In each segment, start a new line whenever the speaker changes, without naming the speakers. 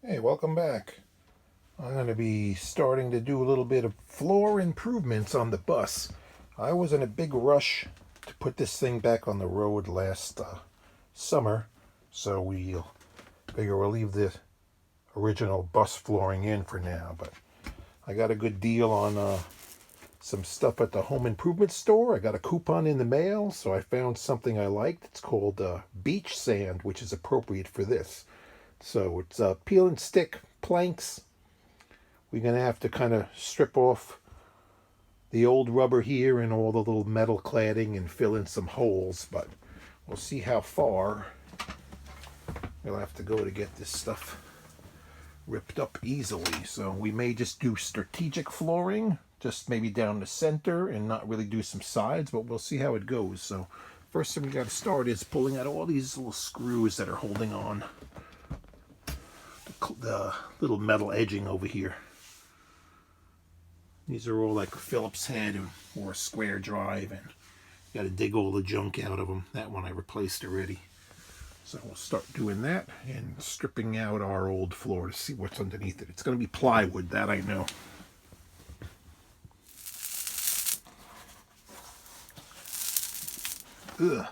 Hey, welcome back. I'm going to be starting to do a little bit of floor improvements on the bus. I was in a big rush to put this thing back on the road last summer, so we'll figure we'll leave the original bus flooring in for now. But I got a good deal on some stuff at the home improvement store. I got a coupon in the mail, so I found something I liked. It's called beach sand, which is appropriate for this. So it's peel and stick planks. We're going to have to kind of strip off the old rubber here and all the little metal cladding and fill in some holes, but we'll see how far we'll have to go to get this stuff ripped up easily. So we may just do strategic flooring, just maybe down the center and not really do some sides, but we'll see how it goes. So first thing we got to start is pulling out all these little screws that are holding on the little metal edging over here. These are all like a Phillips head or a square drive, and you got to dig all the junk out of them. That one I replaced already. So we'll start doing that and stripping out our old floor to see what's underneath it. It's going to be plywood, that I know. Ugh.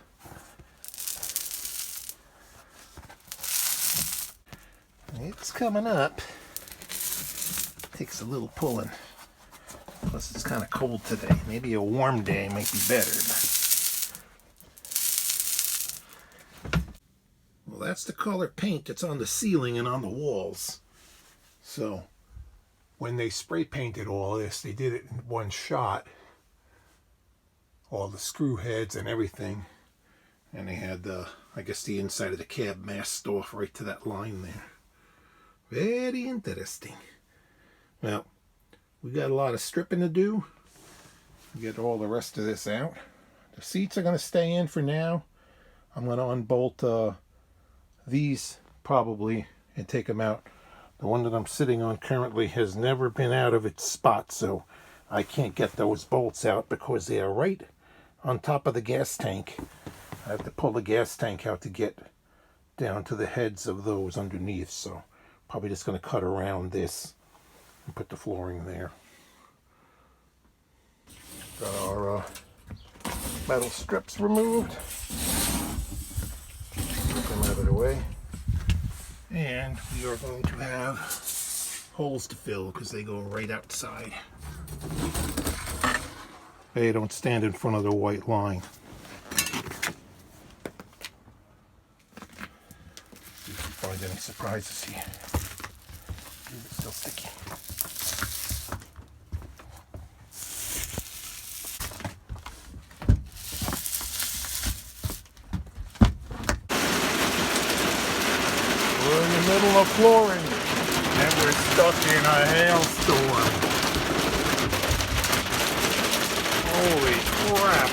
It's coming up. Takes a little pulling. Plus it's kind of cold today. Maybe a warm day might be better. Well, that's the color paint that's on the ceiling and on the walls. So when they spray painted all this, they did it in one shot. All the screw heads and everything. And they had, I guess, the inside of the cab masked off right to that line there. Very interesting. Well, we got a lot of stripping to do. Get all the rest of this out. The seats are going to stay in for now. I'm going to unbolt these probably and take them out. The one that I'm sitting on currently has never been out of its spot, so I can't get those bolts out because they are right on top of the gas tank. I have to pull the gas tank out to get down to the heads of those underneath, so probably just going to cut around this and put the flooring there. Got our metal strips removed. Get them out of the way. And we are going to have holes to fill because they go right outside. They don't stand in front of the white line. See if we find any surprises here. It's still sticky. We're in the middle of flooring, and we're stuck in a hailstorm. Holy crap.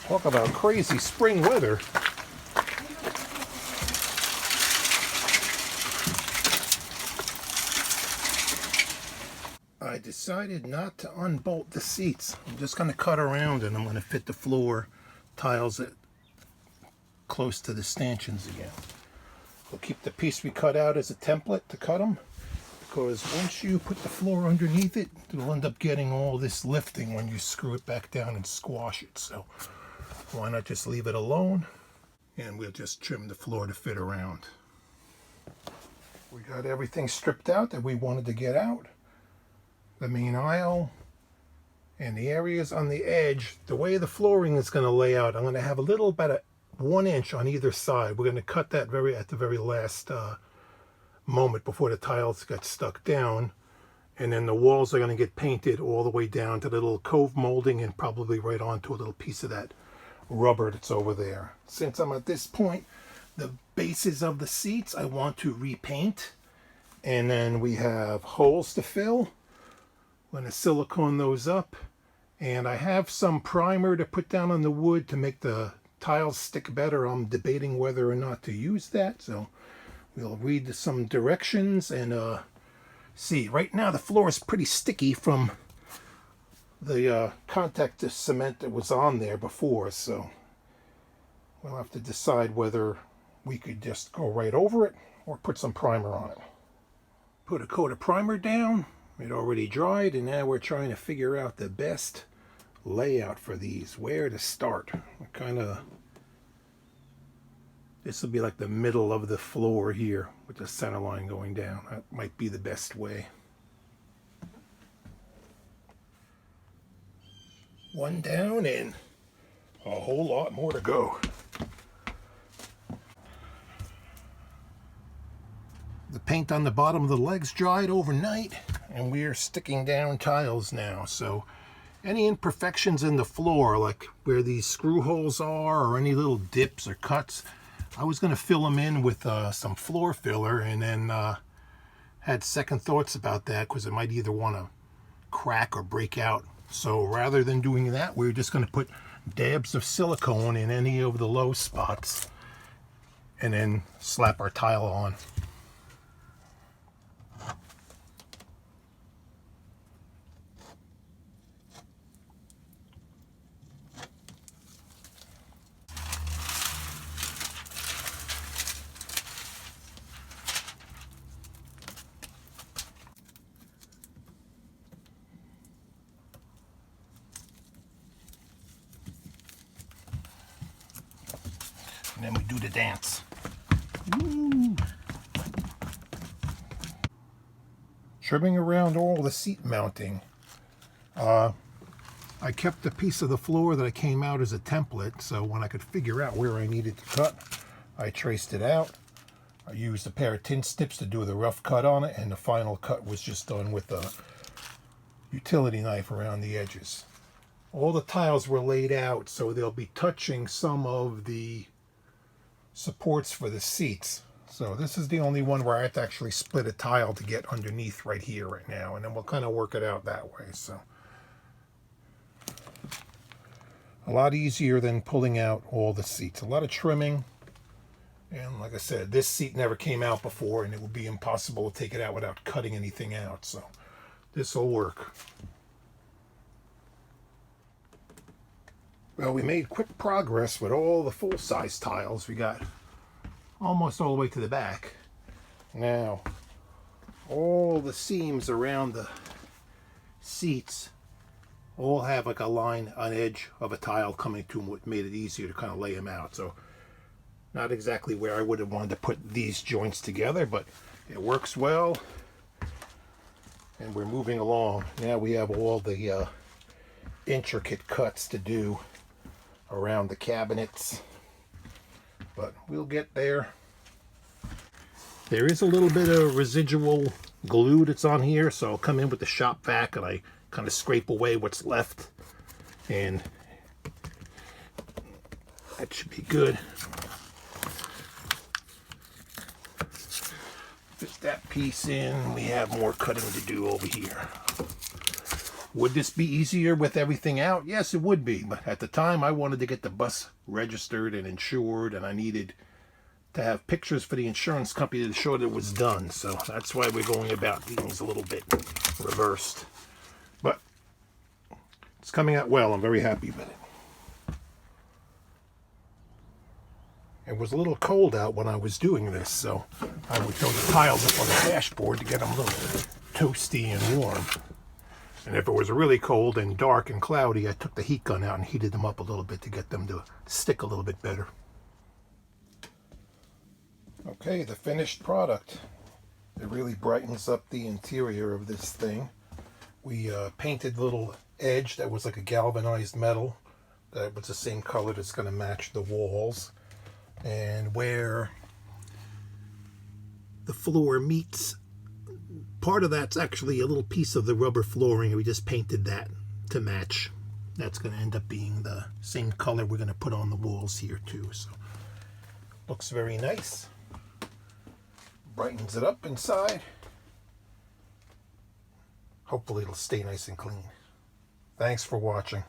Talk about crazy spring weather. I decided not to unbolt the seats. I'm just going to cut around and I'm going to fit the floor tiles close to the stanchions again. We'll keep the piece we cut out as a template to cut them, because once you put the floor underneath it, it'll end up getting all this lifting when you screw it back down and squash it. So why not just leave it alone, and we'll just trim the floor to fit around. We got everything stripped out that we wanted to get out. The main aisle and the areas on the edge. The way the flooring is going to lay out, I'm going to have a little about 1 inch on either side. We're going to cut that at the very last moment before the tiles get stuck down, and then the walls are going to get painted all the way down to the little cove molding and probably right onto a little piece of that rubber that's over there. Since I'm at this point, the bases of the seats I want to repaint, and then we have holes to fill. I'm going to silicone those up, and I have some primer to put down on the wood to make the tiles stick better. I'm debating whether or not to use that, so we'll read some directions and see. Right now the floor is pretty sticky from the contact cement that was on there before, so We'll have to decide whether we could just go right over it or put some primer on it. Put a coat of primer down. It already dried, and now we're trying to figure out the best layout for these. Where to start? This will be like the middle of the floor here with the center line going down. That might be the best way. One down and a whole lot more to go. The paint on the bottom of the legs dried overnight, and we're sticking down tiles now. So any imperfections in the floor, like where these screw holes are or any little dips or cuts, I was going to fill them in with some floor filler, and then had second thoughts about that because it might either want to crack or break out. So rather than doing that, we're just going to put dabs of silicone in any of the low spots and then slap our tile on. And then we do the dance. Woo. Trimming around all the seat mounting. I kept a piece of the floor that I came out as a template, so when I could figure out where I needed to cut, I traced it out. I used a pair of tin snips to do the rough cut on it, and the final cut was just done with a utility knife around the edges. All the tiles were laid out so they'll be touching some of the supports for the seats. So this is the only one where I have to actually split a tile to get underneath right here right now, and then we'll kind of work it out that way. So a lot easier than pulling out all the seats. A lot of trimming, and like I said, this seat never came out before, and it would be impossible to take it out without cutting anything out. So this will work. Well, we made quick progress with all the full-size tiles. We got almost all the way to the back. Now, all the seams around the seats all have like a line on edge of a tile coming to them, which made it easier to kind of lay them out. So, not exactly where I would have wanted to put these joints together, but it works well. And we're moving along. Now we have all the intricate cuts to do around the cabinets, but we'll get there. There is a little bit of residual glue that's on here, so I'll come in with the shop vac and I kind of scrape away what's left, and that should be good. Fit that piece in. We have more cutting to do over here. Would this be easier with everything out? Yes, it would be. But at the time, I wanted to get the bus registered and insured, and I needed to have pictures for the insurance company to show that it was done. So that's why we're going about things a little bit reversed. But it's coming out well. I'm very happy with it. It was a little cold out when I was doing this, so I would throw the tiles up on the dashboard to get them a little toasty and warm. And if it was really cold and dark and cloudy, I took the heat gun out and heated them up a little bit to get them to stick a little bit better. Okay, the finished product. It really brightens up the interior of this thing. We painted a little edge that was like a galvanized metal that was the same color that's going to match the walls. And where the floor meets, part of that's actually a little piece of the rubber flooring, and we just painted that to match. That's going to end up being the same color we're going to put on the walls here too. So looks very nice. Brightens it up inside. Hopefully it'll stay nice and clean. Thanks for watching.